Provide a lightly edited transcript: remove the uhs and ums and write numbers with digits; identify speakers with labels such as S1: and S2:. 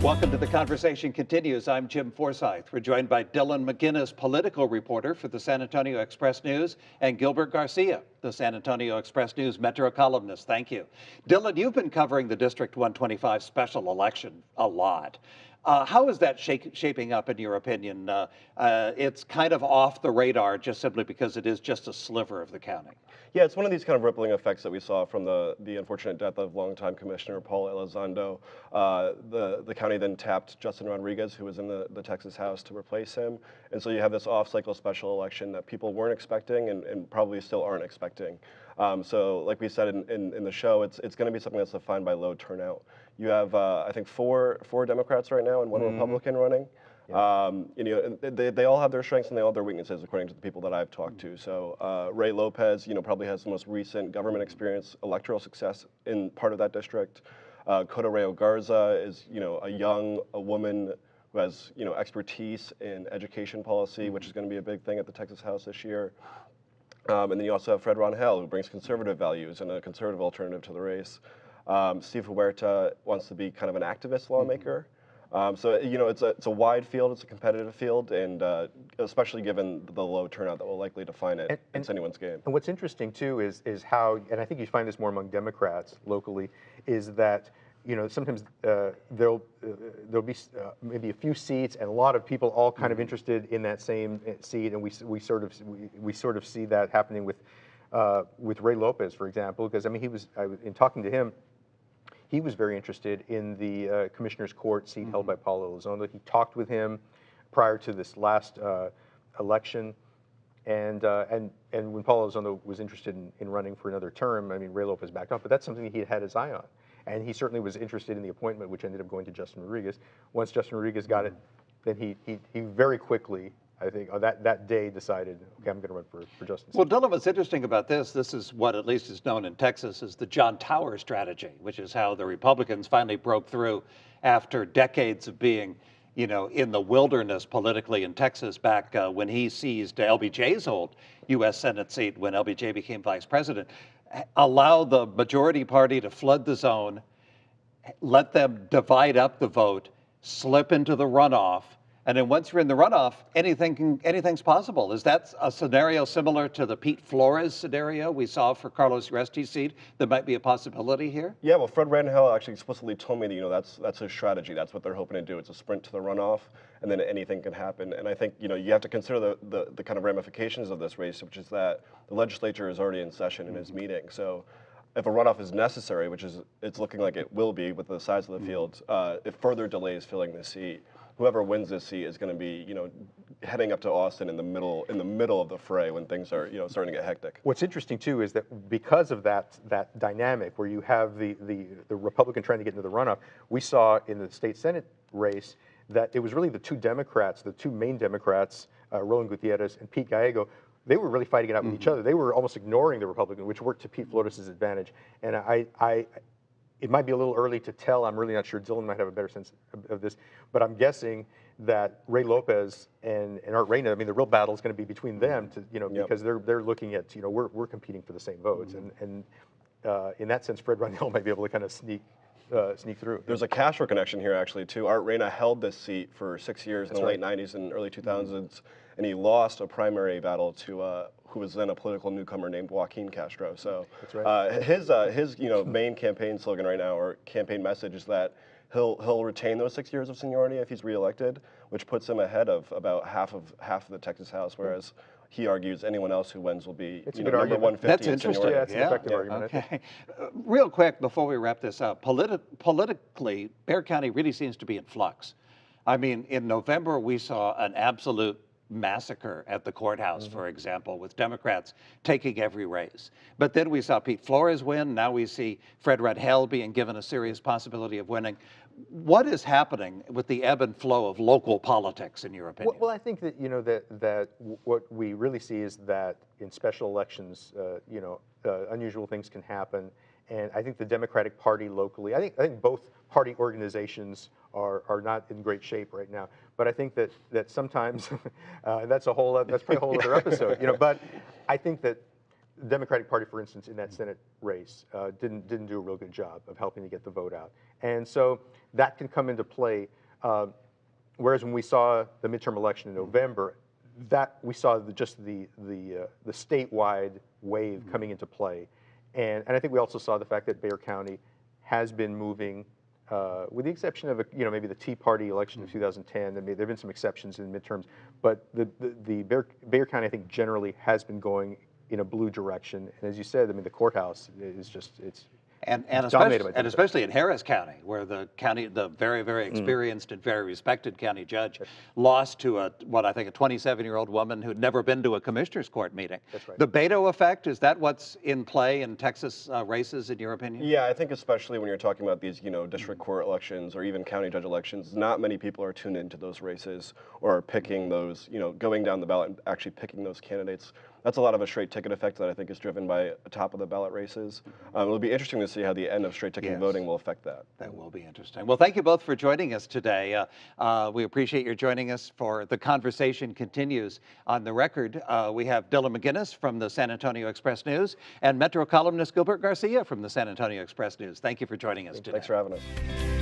S1: Welcome to The Conversation Continues. I'm Jim Forsyth. We're joined by Dylan McGinnis, political reporter for the San Antonio Express News, and Gilbert Garcia, the San Antonio Express News Metro columnist. Thank you. Dylan, you've been covering the District 125 special election a lot. How is that shaping up, in your opinion? It's kind of off the radar just simply because it is just a sliver of the county.
S2: Yeah, it's one of these kind of rippling effects that we saw from the unfortunate death of longtime Commissioner Paul Elizondo. The county then tapped Justin Rodriguez, who was in the Texas House, to replace him. And so you have this off-cycle special election that people weren't expecting and probably still aren't expecting. So like we said in the show, it's going to be something that's defined by low turnout. You have, I think, four Democrats right now and one Republican running. Yeah. They all have their strengths and they all have their weaknesses, according to the people that I've talked to. So Ray Lopez, probably has the most recent government experience, electoral success in part of that district. Cota Rayo Garza is, a woman who has, expertise in education policy, which is going to be a big thing at the Texas House this year. And then you also have Fred Rangel, who brings conservative values and a conservative alternative to the race. Steve Huerta wants to be kind of an activist lawmaker. So it's a wide field, it's a competitive field, and especially given the low turnout that will likely define it, it's anyone's game.
S3: And what's interesting too is how, and I think you find this more among Democrats locally, is that sometimes there'll be maybe a few seats and a lot of people all kind of interested in that same seat, and we sort of see that happening with Ray Lopez, for example, because I mean in talking to him. He was very interested in the Commissioner's Court seat held by Paul Elizondo. He talked with him prior to this last election, and when Paul Elizondo was interested in running for another term, I mean, Ray Lopez backed off, but that's something that he had his eye on. And he certainly was interested in the appointment, which ended up going to Justin Rodriguez. Once Justin Rodriguez got it, then he very quickly, I think, that day decided, okay, I'm going to run for justice.
S1: Well, Dylan, what's interesting about this is what at least is known in Texas as the John Tower strategy, which is how the Republicans finally broke through after decades of being, in the wilderness politically in Texas back when he seized LBJ's old U.S. Senate seat when LBJ became vice president. Allow the majority party to flood the zone, let them divide up the vote, slip into the runoff. And then once you're in the runoff, anything's possible. Is that a scenario similar to the Pete Flores scenario we saw for Carlos Uresti's seat that might be a possibility here?
S2: Yeah, well, Fred Rangel actually explicitly told me that, that's his strategy. That's what they're hoping to do. It's a sprint to the runoff, and then anything can happen. And I think, you have to consider the kind of ramifications of this race, which is that the legislature is already in session and is meeting. So if a runoff is necessary, which it's looking like it will be with the size of the field, it further delays filling the seat. Whoever wins this seat is going to be, heading up to Austin in the middle of the fray when things are, starting to get hectic.
S3: What's interesting too is that because of that dynamic where you have the Republican trying to get into the runoff, we saw in the state Senate race that it was really the two main Democrats, Roland Gutierrez and Pete Gallego. They were really fighting it out with each other. They were almost ignoring the Republican, which worked to Pete Flores' advantage. And it might be a little early to tell. I'm really not sure. Dylan might have a better sense of this, but I'm guessing that Ray Lopez and Art Reina, I mean, the real battle is going to be between them, because they're looking at, we're competing for the same votes, and in that sense, Fred Rangel might be able to kind of sneak through.
S2: There's a Castro connection here, actually, too. Art Reina held this seat for 6 years in the late 90s and early 2000s, and he lost a primary battle to who was then a political newcomer named Joaquin Castro. So his main campaign slogan right now, or campaign message, is that he'll retain those 6 years of seniority if he's reelected, which puts him ahead of about half of the Texas House, whereas he argues anyone else who wins will be number 150.
S1: That's interesting.
S3: Yeah, it's an effective argument.
S1: Okay. Real quick before we wrap this up, politically, Bexar County really seems to be in flux. I mean, in November we saw an absolute massacre at the courthouse, for example, with Democrats taking every race. But then we saw Pete Flores win. Now we see Fred Rangel being given a serious possibility of winning. What is happening with the ebb and flow of local politics, in your opinion?
S3: Well, I think that that what we really see is that in special elections, unusual things can happen, and I think the Democratic Party locally, I think both party organizations are not in great shape right now. But I think that sometimes, and that's probably a whole other episode, But I think that the Democratic Party, for instance, in that Senate race, didn't do a real good job of helping to get the vote out, and so that can come into play. Whereas when we saw the midterm election in November, that we saw the statewide wave coming into play, and I think we also saw the fact that Bexar County has been moving, with the exception of maybe the Tea Party election of 2010. There've been some exceptions in midterms, but the Bexar County, I think, generally has been going in a blue direction. And as you said, I mean, the courthouse is just
S1: And
S3: dominated by Democrats.
S1: especially in Harris County, where the very, very experienced and very respected county judge lost to what I think a 27-year-old woman who'd never been to a commissioner's court meeting.
S3: That's right.
S1: The Beto effect, is that what's in play in Texas races, in your opinion?
S2: Yeah, I think especially when you're talking about these, district court elections or even county judge elections, not many people are tuned into those races or are picking those, going down the ballot and actually picking those candidates. That's a lot of a straight ticket effect that I think is driven by top of the ballot races. It'll be interesting to see how the end of straight ticket voting will affect that.
S1: That will be interesting. Well, thank you both for joining us today. We appreciate your joining us for The Conversation Continues. On the record, we have Dylan McGinnis from the San Antonio Express News and Metro columnist Gilbert Garcia from the San Antonio Express News. Thank you for joining us today.
S2: Thanks for having us.